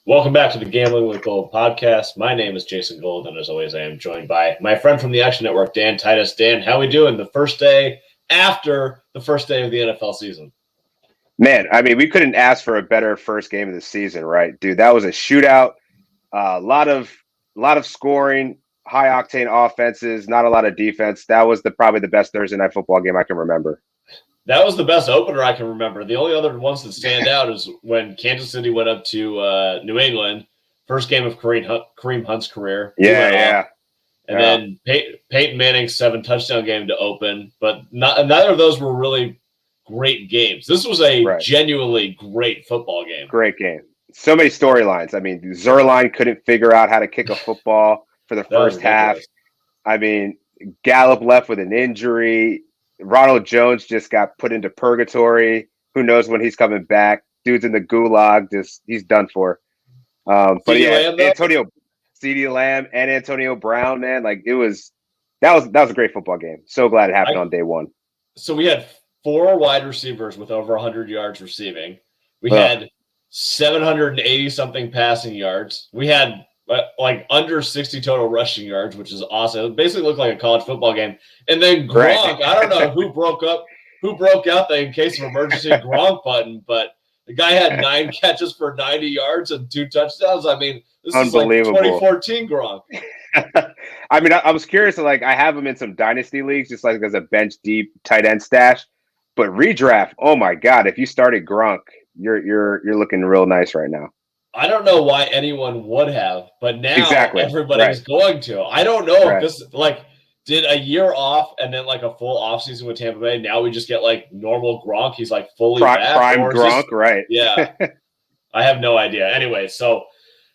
Welcome back to the Gambling with Gold podcast. My name is Jason Gold, and as always, I am joined by my friend from the Action Network, Dan Titus. Dan, how we doing the first day after the first day of the NFL season? Man, I mean, we couldn't ask for a better first game of the season, right? Dude, that was a shootout. A lot of scoring, high octane offenses, not a lot of defense. That was probably the best Thursday night football game I can remember. That was the best opener I can remember. The only other ones that stand out is when Kansas City went up to New England, first game of Kareem Hunt's career. Yeah. And then Peyton Manning's 7-touchdown game to open, but neither of those were really great games. This was a genuinely great football game. Great game. So many storylines. I mean, Zerline couldn't figure out how to kick a football for the first half. I mean, Gallup left with an injury. Ronald Jones just got put into purgatory. Who knows when he's coming back? Dude's in the gulag. He's done for. But yeah, CeeDee Lamb and Antonio Brown, man, like that was a great football game. So glad it happened on day one. So we had 4 wide receivers with over 100 yards receiving. We had 780 something passing yards. We had like under 60 total rushing yards, which is awesome. It basically looked like a college football game. And then Gronk, I don't know who broke out the in case of emergency Gronk button, but the guy had 9 catches for 90 yards and 2 touchdowns. I mean, this is like 2014 Gronk. I mean, I was curious. I have him in some dynasty leagues, just like as a bench deep tight end stash. But redraft, oh my God! If you started Gronk, you're looking real nice right now. I don't know why anyone would have, but now everybody's going to. I don't know if this did a year off and then like a full offseason with Tampa Bay. Now we just get like normal Gronk. He's like fully back. Prime Gronk, right? Yeah. I have no idea. Anyway, so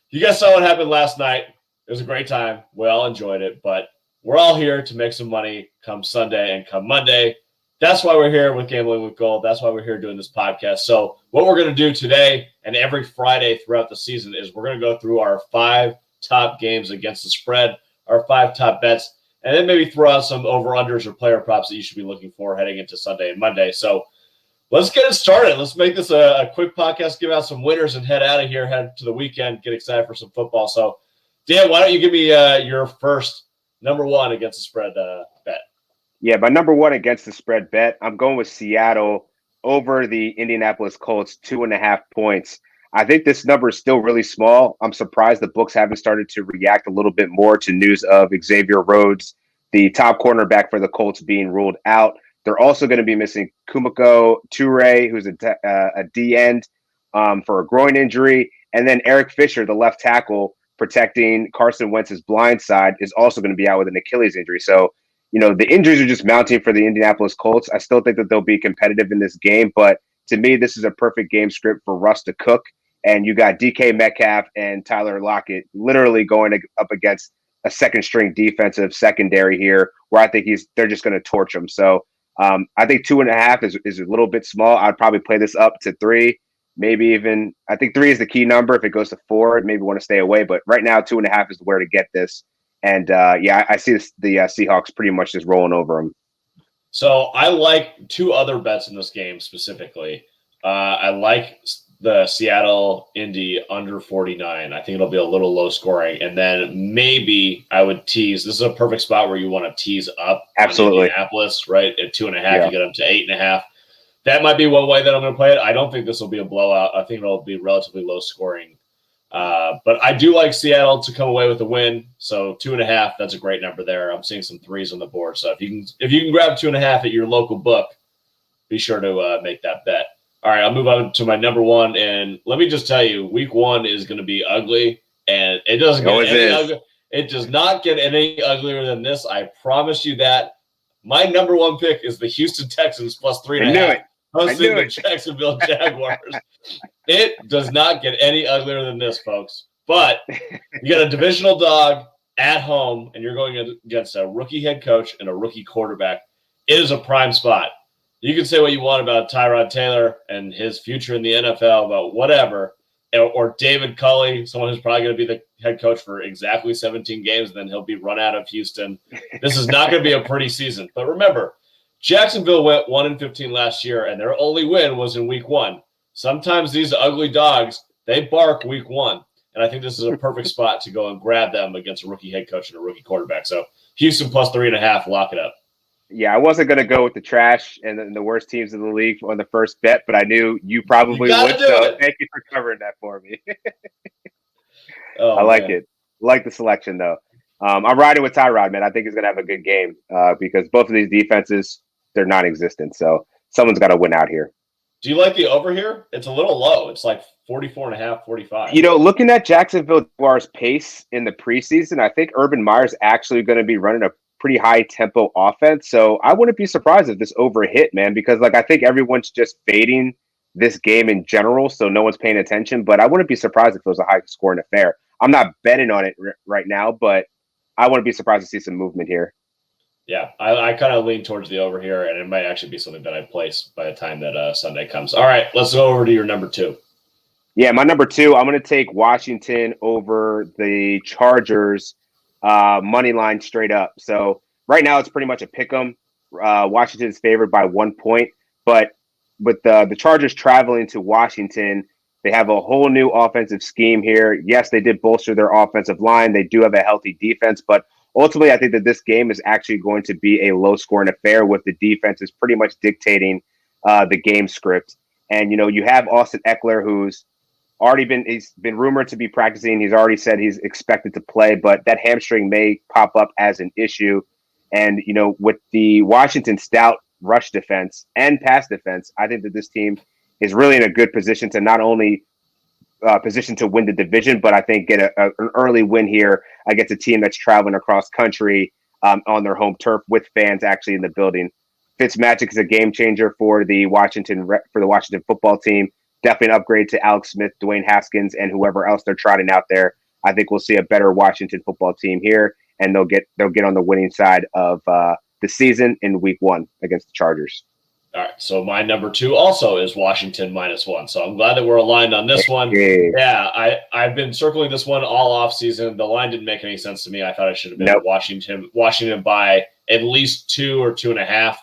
you guys saw what happened last night. It was a great time. We all enjoyed it, but we're all here to make some money come Sunday and come Monday. That's why we're here with Gambling with Gold. That's why we're here doing this podcast. So what we're going to do today and every Friday throughout the season is we're going to go through our 5 top games against the spread, our 5 top bets, and then maybe throw out some over-unders or player props that you should be looking for heading into Sunday and Monday. So let's get it started. Let's make this a quick podcast, give out some winners, and head out of here, head to the weekend, get excited for some football. So, Dan, why don't you give me your first number 1 against the spread bet? Yeah, my number 1 against the spread bet, I'm going with Seattle over the Indianapolis Colts, 2.5 points. I think this number is still really small. I'm surprised the books haven't started to react a little bit more to news of Xavier Rhodes, the top cornerback for the Colts, being ruled out. They're also going to be missing Kumiko Toure, who's a D end for a groin injury. And then Eric Fisher, the left tackle protecting Carson Wentz's blind side, is also going to be out with an Achilles injury. So, the injuries are just mounting for the Indianapolis Colts. I still think that they'll be competitive in this game, but to me, this is a perfect game script for Russ to cook. And you got DK Metcalf and Tyler Lockett literally going up against a second-string defensive secondary here, where I think they're just going to torch them. So I think 2.5 is a little bit small. I'd probably play this up to 3, maybe even. I think 3 is the key number. If it goes to 4, maybe want to stay away. But right now, 2.5 is where to get this. And, I see the Seahawks pretty much just rolling over them. So I like 2 other bets in this game specifically. I like the Seattle Indy under 49. I think it'll be a little low scoring. And then maybe I would tease. This is a perfect spot where you want to tease up. Absolutely. Indianapolis, right? At 2.5, you get them to 8.5. That might be one way that I'm going to play it. I don't think this will be a blowout. I think it'll be relatively low scoring. But I do like Seattle to come away with a win. So 2.5, that's a great number there. I'm seeing some 3s on the board. So if you can grab 2.5 at your local book, be sure to make that bet. All right, I'll move on to my number 1. And let me just tell you, week 1 is going to be ugly, and it doesn't get any ugly. It does not get any uglier than this. I promise you that. My number 1 pick is the Houston Texans plus 3.5. Hosting the Jacksonville Jaguars. It does not get any uglier than this, folks. But you got a divisional dog at home, and you're going against a rookie head coach and a rookie quarterback. It is a prime spot. You can say what you want about Tyrod Taylor and his future in the NFL, about whatever, or David Culley, someone who's probably going to be the head coach for exactly 17 games, and then he'll be run out of Houston. This is not going to be a pretty season. But remember, Jacksonville went 1-15 last year, and their only win was in week 1. Sometimes these ugly dogs, they bark week 1. And I think this is a perfect spot to go and grab them against a rookie head coach and a rookie quarterback. So Houston plus 3.5, lock it up. Yeah, I wasn't going to go with the trash and the worst teams in the league on the first bet, but I knew you probably would. So thank you for covering that for me. I like it. Like the selection, though. I'm riding with Tyrod, man. I think he's going to have a good game because both of these defenses, they're non-existent. So someone's got to win out here. Do you like the over here? It's a little low. It's like 44.5, 45. Looking at Jacksonville Jaguars' pace in the preseason, I think Urban Meyer's actually going to be running a pretty high tempo offense. So I wouldn't be surprised if this over hit, man, because I think everyone's just fading this game in general. So no one's paying attention, but I wouldn't be surprised if it was a high scoring affair. I'm not betting on it right now, but I wouldn't be surprised to see some movement here. Yeah, I kind of lean towards the over here, and it might actually be something that I place by the time that Sunday comes. All right, let's go over to your number 2. Yeah, my number 2, I'm going to take Washington over the Chargers money line straight up. So right now it's pretty much a pick 'em. Washington is favored by 1 point, but with the Chargers traveling to Washington, they have a whole new offensive scheme here. Yes, they did bolster their offensive line. They do have a healthy defense, but ultimately I think that this game is actually going to be a low-scoring affair with the defense is pretty much dictating the game script. And, you have Austin Eckler, who's he's been rumored to be practicing. He's already said he's expected to play, but that hamstring may pop up as an issue. And, with the Washington stout rush defense and pass defense, I think that this team is really in a good position to not only position to win the division, but I think get an early win here against a team that's traveling across country on their home turf with fans actually in the building. Fitzmagic is a game changer for the Washington football team. Definitely an upgrade to Alex Smith, Dwayne Haskins, and whoever else they're trotting out there. I think we'll see a better Washington football team here, and they'll get on the winning side of the season in Week 1 against the Chargers. All right, so my number 2 also is Washington -1. So I'm glad that we're aligned on this one. Yeah, I've been circling this one all off season. The line didn't make any sense to me. I thought I should have been Washington by at least 2 or 2.5.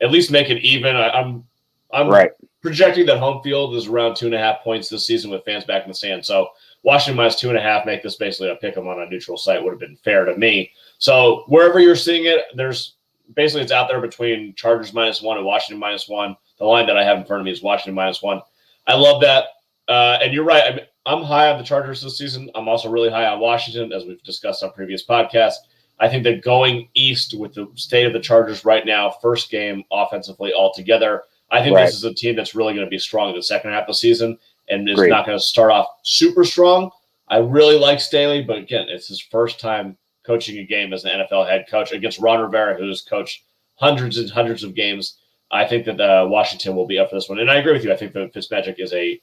At least make it even. I'm right. Projecting that home field is around 2.5 points this season with fans back in the stand. So Washington -2.5, make this basically a pick 'em on a neutral site would have been fair to me. So wherever you're seeing it, it's out there between Chargers -1 and Washington -1. The line that I have in front of me is Washington -1. I love that. And you're right. I'm high on the Chargers this season. I'm also really high on Washington, as we've discussed on previous podcasts. I think that going east with the state of the Chargers right now, first game offensively altogether, I think this is a team that's really going to be strong in the second half of the season and is not going to start off super strong. I really like Staley, but again, it's his first time coaching a game as an NFL head coach against Ron Rivera, who's coached hundreds and hundreds of games. I think that Washington will be up for this one. And I agree with you. I think that Fitzmagic is a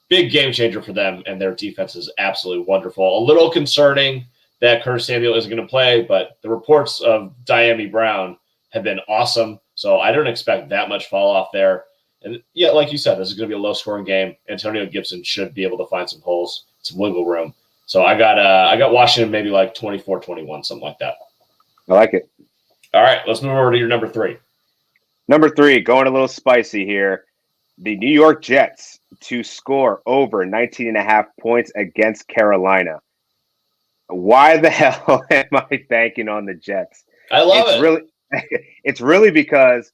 big game changer for them, and their defense is absolutely wonderful. A little concerning that Curtis Samuel isn't going to play, but the reports of Diami Brown have been awesome. So I don't expect that much fall off there. And yeah, like you said, this is going to be a low-scoring game. Antonio Gibson should be able to find some holes, some wiggle room. So I got Washington maybe like 24-21, something like that. I like it. All right, let's move over to your number 3. Number 3, going a little spicy here. The New York Jets to score over 19.5 points against Carolina. Why the hell am I banking on the Jets? I love it. It's really because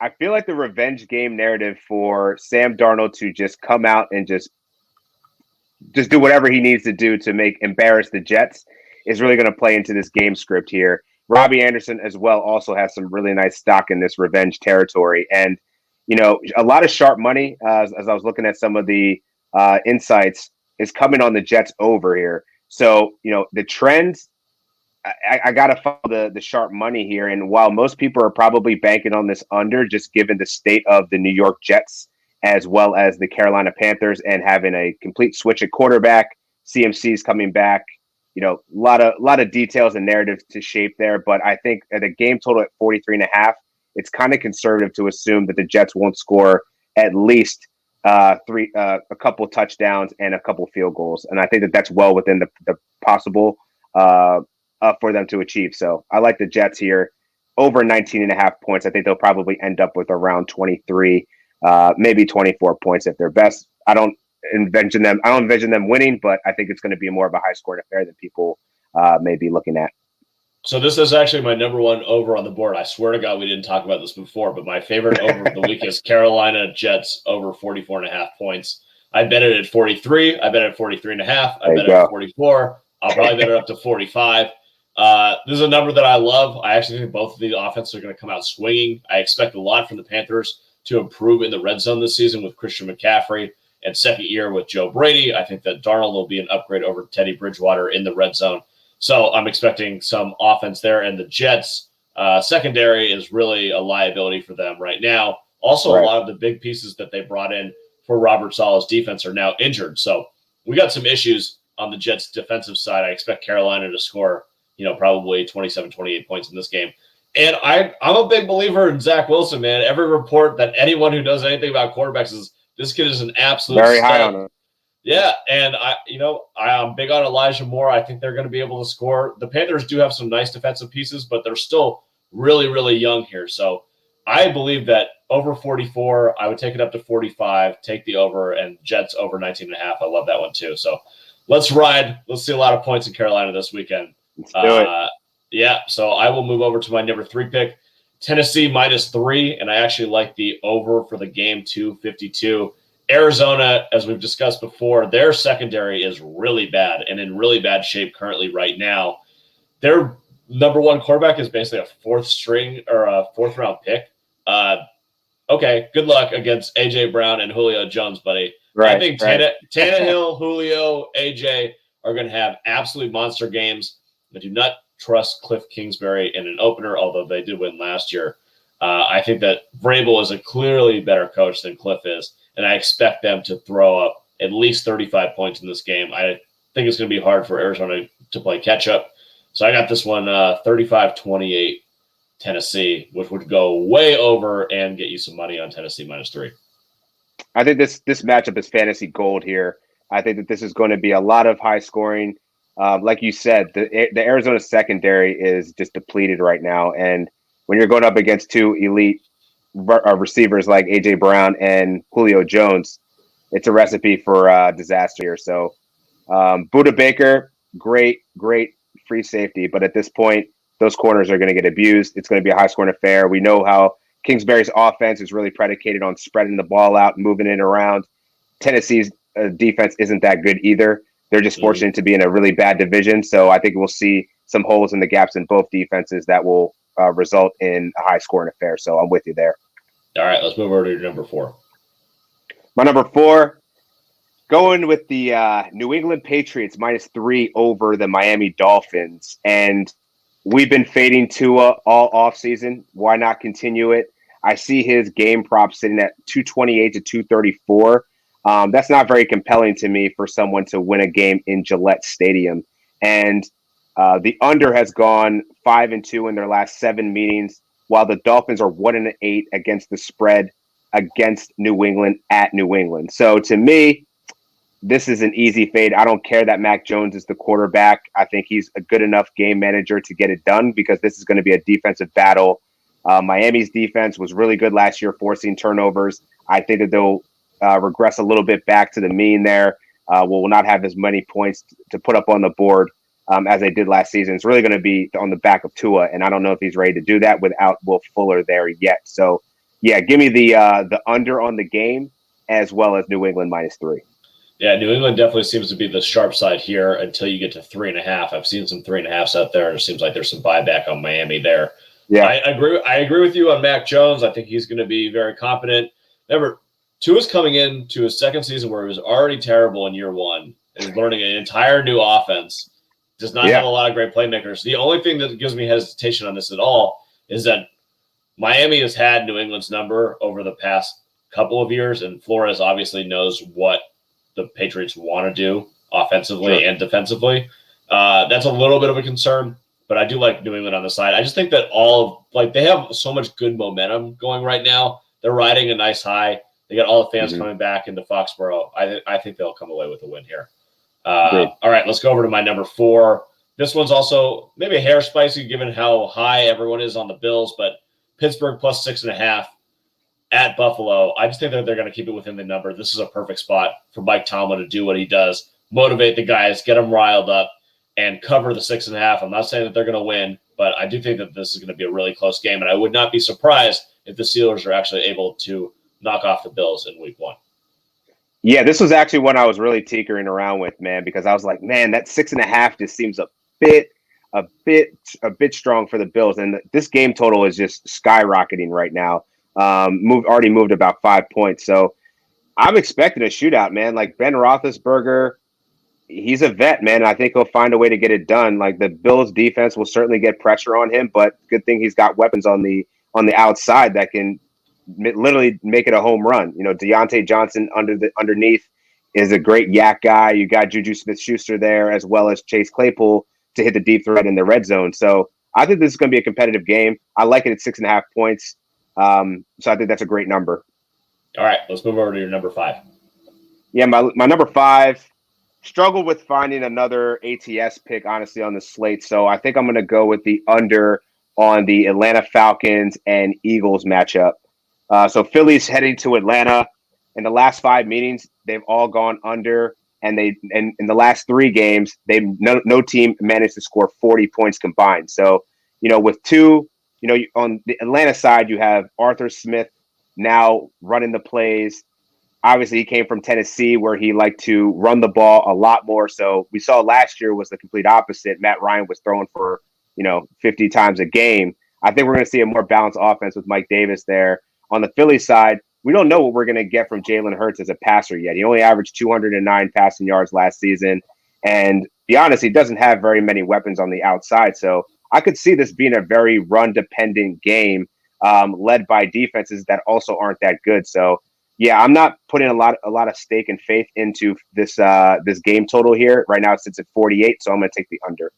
I feel like the revenge game narrative for Sam Darnold to just come out and just do whatever he needs to do to embarrass the Jets is really going to play into this game script here. Robbie Anderson as well also has some really nice stock in this revenge territory. And, a lot of sharp money, as I was looking at some of the insights, is coming on the Jets over here. So, the trends, I got to follow the sharp money here. And while most people are probably banking on this under, just given the state of the New York Jets, as well as the Carolina Panthers and having a complete switch at quarterback, CMC's coming back, a lot of details and narratives to shape there. But I think at a game total at 43.5, it's kind of conservative to assume that the Jets won't score at least a couple touchdowns and a couple field goals. And I think that that's well within the possible for them to achieve. So I like the Jets here over 19.5 points. I think they'll probably end up with around 23, maybe 24 points if they're best. I don't envision them. I don't envision them winning, but I think it's going to be more of a high scoring affair than people may be looking at. So this is actually my number one over on the board. I swear to God, we didn't talk about this before, but my favorite over of the week is Carolina Jets over 44.5 points. I bet it at 43. I bet it at 43.5. I bet it at 44. I'll probably bet it up to 45. This is a number that I love. I actually think both of the offenses are going to come out swinging. I expect a lot from the Panthers to improve in the red zone this season with Christian McCaffrey and second year with Joe Brady. I think that Darnold will be an upgrade over Teddy Bridgewater in the red zone. So I'm expecting some offense there. And the Jets secondary is really a liability for them right now. Also, a lot of the big pieces that they brought in for Robert Saleh's defense are now injured. So we got some issues on the Jets defensive side. I expect Carolina to score, probably 27, 28 points in this game. And I'm a big believer in Zach Wilson, man. Every report that anyone who knows anything about quarterbacks is this kid is an absolute very stud. high on him. Yeah, and I'm big on Elijah Moore. I think they're going to be able to score. The Panthers do have some nice defensive pieces, but they're still really, really young here. So I believe that over 44, I would take it up to 45, take the over, and Jets over 19.5. I love that one too. So let's ride. Let's see a lot of points in Carolina this weekend. Let's do it. Yeah, so I will move over to my number 3 pick, Tennessee -3, and I actually like the over for the game 252. Arizona, as we've discussed before, their secondary is really bad and in really bad shape currently right now. Their number one quarterback is basically a fourth string or a fourth round pick. Okay, good luck against A.J. Brown and Julio Jones, buddy. Right, I think Tannehill, Julio, A.J. are going to have absolute monster games. I do not trust Cliff Kingsbury in an opener, although they did win last year. I think that Vrabel is a clearly better coach than Cliff is, and I expect them to throw up at least 35 points in this game. I think it's going to be hard for Arizona to play catch-up. So I got this one 35-28 Tennessee, which would go way over and get you some money on Tennessee -3. I think this matchup is fantasy gold here. I think that this is going to be a lot of high scoring. Like you said, the Arizona secondary is just depleted right now. And when you're going up against two elite receivers like A.J. Brown and Julio Jones, it's a recipe for disaster here. So Budda Baker, great free safety. But at this point, those corners are going to get abused. It's going to be a high-scoring affair. We know how Kingsbury's offense is really predicated on spreading the ball out, moving it around. Tennessee's defense isn't that good either. They're just fortunate to be in a really bad division. So I think we'll see some holes in the gaps in both defenses that will result in a high-scoring affair. So I'm with you there. All right, let's move over to your number 4. My number 4, going with the New England Patriots -3 over the Miami Dolphins. And we've been fading Tua all offseason. Why not continue it? I see his game prop sitting at 228 to 234. That's not very compelling to me for someone to win a game in Gillette Stadium. And the under has gone 5-2 in their last 7 meetings, while the Dolphins are 1-8 against the spread against New England at New England. So to me, this is an easy fade. I don't care that Mac Jones is the quarterback. I think he's a good enough game manager to get it done because this is going to be a defensive battle. Miami's defense was really good last year, forcing turnovers. I think that they'll regress a little bit back to the mean there. Will not have as many points to put up on the board as they did last season. It's really going to be on the back of Tua, and I don't know if he's ready to do that without Will Fuller there yet. So, yeah, give me the under on the game as well as New England -3. Yeah, New England definitely seems to be the sharp side here until you get to 3.5. I've seen some 3.5s out there. It seems like there's some buyback on Miami there. Yeah, I agree with you on Mac Jones. I think he's going to be very competent. Remember, Tua's coming into his second season where he was already terrible in year 1 and learning an entire new offense. Does not have a lot of great playmakers. The only thing that gives me hesitation on this at all is that Miami has had New England's number over the past couple of years, and Flores obviously knows what the Patriots want to do offensively and defensively. That's a little bit of a concern, but I do like New England on the side. I just think that they have so much good momentum going right now. They're riding a nice high. They got all the fans coming back into Foxborough. I think they'll come away with a win here. All right, let's go over to my number 4. This one's also maybe a hair spicy given how high everyone is on the Bills, but Pittsburgh +6.5 at Buffalo. I just think that they're going to keep it within the number. This is a perfect spot for Mike Tomlin to do what he does, motivate the guys, get them riled up, and cover the 6.5. I'm not saying that they're going to win, but I do think that this is going to be a really close game, and I would not be surprised if the Steelers are actually able to knock off the Bills in week 1. Yeah, this was actually one I was really tinkering around with, man, because I was like, man, that 6.5 just seems a bit strong for the Bills, and this game total is just skyrocketing right now. Already moved about 5 points, so I'm expecting a shootout, man. Like Ben Roethlisberger, he's a vet, man. I think he'll find a way to get it done. Like the Bills defense will certainly get pressure on him, but good thing he's got weapons on the outside that can literally make it a home run. You know, Deontay Johnson underneath is a great yak guy. You got Juju Smith-Schuster there, as well as Chase Claypool to hit the deep threat in the red zone. So I think this is going to be a competitive game. I like it at 6.5 points. So I think that's a great number. All right, let's move over to your number 5. Yeah, my number 5 struggled with finding another ATS pick, honestly, on the slate. So I think I'm going to go with the under on the Atlanta Falcons and Eagles matchup. So Philly's heading to Atlanta. In the last 5 meetings, they've all gone under, and in the last 3 games, no team managed to score 40 points combined. So, you know, with 2, you know, on the Atlanta side, you have Arthur Smith now running the plays. Obviously, he came from Tennessee, where he liked to run the ball a lot more. So we saw last year was the complete opposite. Matt Ryan was throwing for, 50 times a game. I think we're going to see a more balanced offense with Mike Davis there. On the Philly side, we don't know what we're going to get from Jalen Hurts as a passer yet. He only averaged 209 passing yards last season. And to be honest, he doesn't have very many weapons on the outside. So I could see this being a very run-dependent game led by defenses that also aren't that good. So, yeah, I'm not putting a lot of stake and faith into this game total here. Right now it sits at 48, so I'm going to take the under.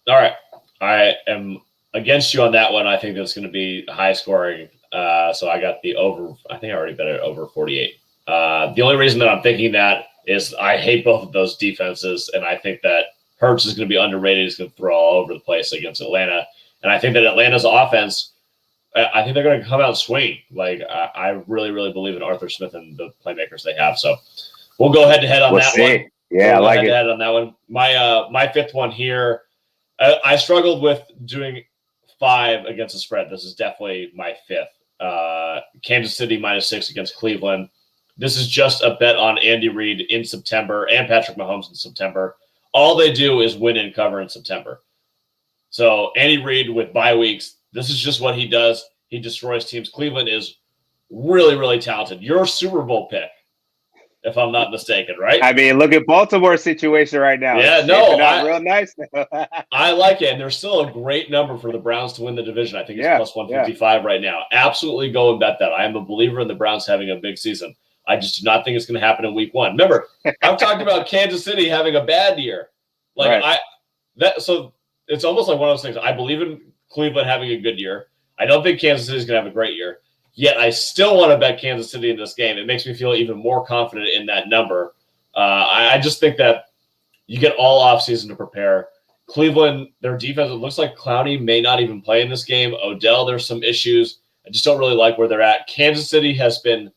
All right. I am against you on that one. I think that's going to be high scoring. So I got the over. I think I already bet it over 48. The only reason that I'm thinking that is I hate both of those defenses, and I think that Hurts is going to be underrated. He's going to throw all over the place against Atlanta. And I think that Atlanta's offense, I think they're going to come out swinging. Like, I really, really believe in Arthur Smith and the playmakers they have. So we'll go head-to-head on that one. Yeah, I like it. Head on that one. My 5th one here, I struggled with doing 5 against the spread. This is definitely my 5th. Kansas City -6 against Cleveland. This is just a bet on Andy Reid in September and Patrick Mahomes in September. All they do is win and cover in September. So Andy Reid with bye weeks, this is just what he does. He destroys teams. Cleveland is really, really talented. Your Super Bowl pick, if I'm not mistaken, right? I mean, look at Baltimore's situation right now. Yeah, real nice. I like it, and there's still a great number for the Browns to win the division. I think it's plus 155 right now. Absolutely go and bet that. I am a believer in the Browns having a big season. I just do not think it's going to happen in week 1. Remember, I've talked about Kansas City having a bad year. So it's almost like one of those things. I believe in Cleveland having a good year. I don't think Kansas City is going to have a great year. Yet I still want to bet Kansas City in this game. It makes me feel even more confident in that number. I just think that you get all offseason to prepare. Cleveland, their defense, it looks like Clowney may not even play in this game. Odell, there's some issues. I just don't really like where they're at. Kansas City has been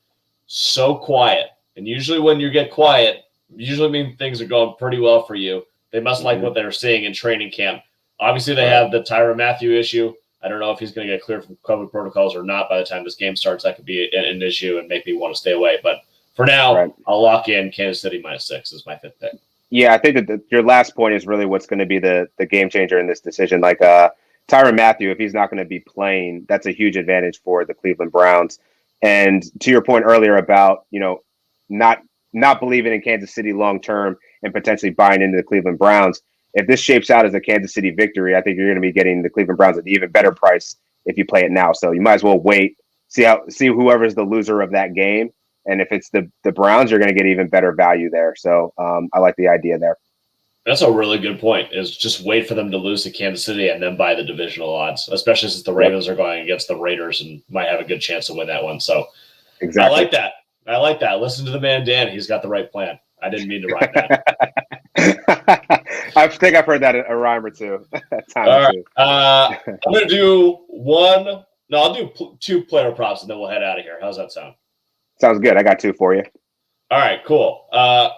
so quiet. And usually when you get quiet, usually means things are going pretty well for you. They must like what they're seeing in training camp. Obviously, they have the Tyrann Mathieu issue. I don't know if he's going to get cleared from COVID protocols or not by the time this game starts. That could be an issue and make me want to stay away. But for now, I'll lock in Kansas City -6 as my 5th pick. Yeah, I think that your last point is really what's going to be the game changer in this decision. Like Tyrann Mathieu, if he's not going to be playing, that's a huge advantage for the Cleveland Browns. And to your point earlier about, not believing in Kansas City long term and potentially buying into the Cleveland Browns, if this shapes out as a Kansas City victory, I think you're going to be getting the Cleveland Browns at an even better price if you play it now. So you might as well wait, see whoever's the loser of that game. And if it's the Browns, you're going to get even better value there. So I like the idea there. That's a really good point, is just wait for them to lose to Kansas City and then buy the divisional odds, especially since the Ravens are going against the Raiders and might have a good chance to win that one. So exactly. I like that. Listen to the man, Dan. He's got the right plan. I didn't mean to rhyme that. I think I've heard that a rhyme or two. All right. I'm going to do one No, I'll do 2 player props and then we'll head out of here. How's that sound? Sounds good. I got 2 for you. All right, cool.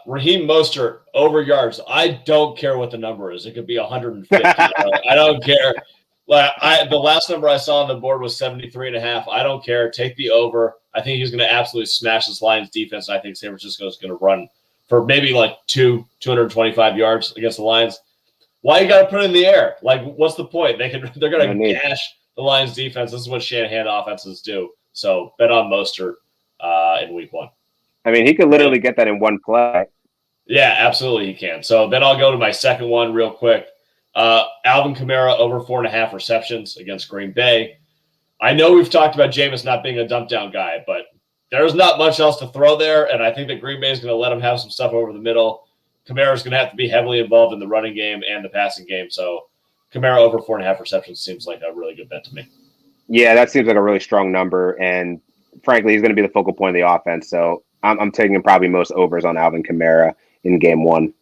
Raheem Mostert, over yards. I don't care what the number is. It could be 150. I don't care. The last number I saw on the board was 73.5. I don't care. Take the over. I think he's going to absolutely smash this Lions defense. I think San Francisco is going to run for maybe like 225 yards against the Lions. Why you got to put it in the air? Like, what's the point? They're going to gash the Lions defense. This is what Shanahan offenses do. So bet on Mostert in week 1. I mean, he could literally get that in one play. Yeah, absolutely he can. So then I'll go to my second one real quick. Alvin Kamara over 4.5 receptions against Green Bay. I know we've talked about Jameis not being a dump down guy, but there's not much else to throw there, and I think that Green Bay is going to let him have some stuff over the middle. Kamara is going to have to be heavily involved in the running game and the passing game. So Kamara over 4.5 receptions seems like a really good bet to me. Yeah, that seems like a really strong number, and frankly, he's going to be the focal point of the offense. So I'm taking probably most overs on Alvin Kamara in game 1.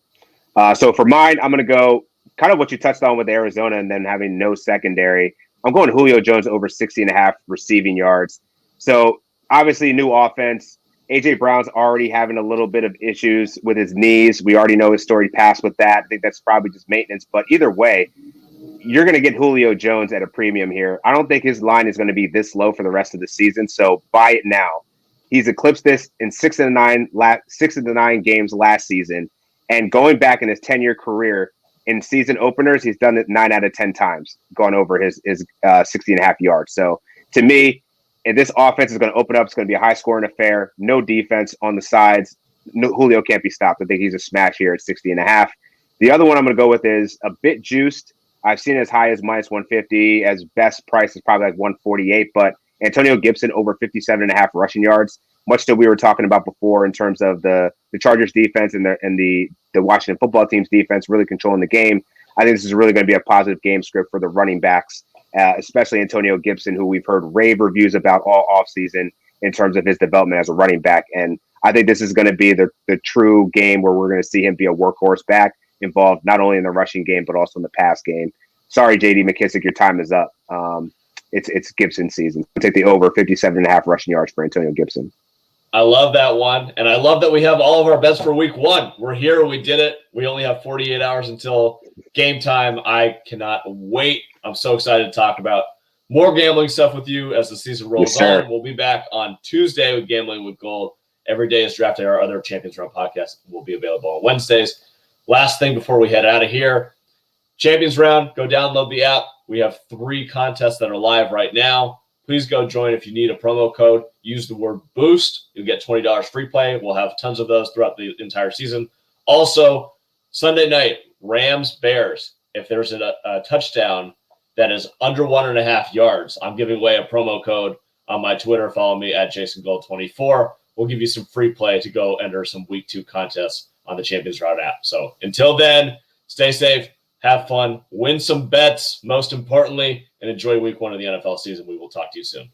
So for mine, I'm going to go kind of what you touched on with Arizona and then having no secondary. I'm going Julio Jones over 60.5 receiving yards. So obviously new offense. A.J. Brown's already having a little bit of issues with his knees. We already know his story past with that. I think that's probably just maintenance. But either way, you're going to get Julio Jones at a premium here. I don't think his line is going to be this low for the rest of the season. So buy it now. He's eclipsed this in 6 of the 9 games last season. And going back in his 10-year career, in season openers, he's done it 9 out of 10 times, gone over his 60.5 yards. So to me, if this offense is going to open up, it's going to be a high-scoring affair. No defense on the sides. No, Julio can't be stopped. I think he's a smash here at 60.5. The other one I'm going to go with is a bit juiced. I've seen it as high as minus 150. As best price is probably like 148. But Antonio Gibson over 57.5 rushing yards. Much that we were talking about before in terms of the Chargers defense and the Washington football team's defense really controlling the game. I think this is really going to be a positive game script for the running backs, especially Antonio Gibson, who we've heard rave reviews about all offseason in terms of his development as a running back. And I think this is going to be the true game where we're going to see him be a workhorse back involved not only in the rushing game, but also in the pass game. Sorry, J.D. McKissick, your time is up. It's Gibson season. I'll take the over 57.5 rushing yards for Antonio Gibson. I love that one. And I love that we have all of our bets for week 1. We're here. We did it. We only have 48 hours until game time. I cannot wait. I'm so excited to talk about more gambling stuff with you as the season rolls on. We'll be back on Tuesday with Gambling with Gold. Every day is draft day. Our other Champions Round podcast will be available on Wednesdays. Last thing before we head out of here, Champions Round, go download the app. We have 3 contests that are live right now. Please go join. If you need a promo code, use the word BOOST. You'll get $20 free play. We'll have tons of those throughout the entire season. Also, Sunday night, Rams-Bears. If there's a touchdown that is under 1.5 yards, I'm giving away a promo code on my Twitter. Follow me at JasonGold24. We'll give you some free play to go enter some Week 2 contests on the Champions Round app. So until then, stay safe, have fun, win some bets, most importantly, and enjoy Week 1 of the NFL season. We will talk to you soon.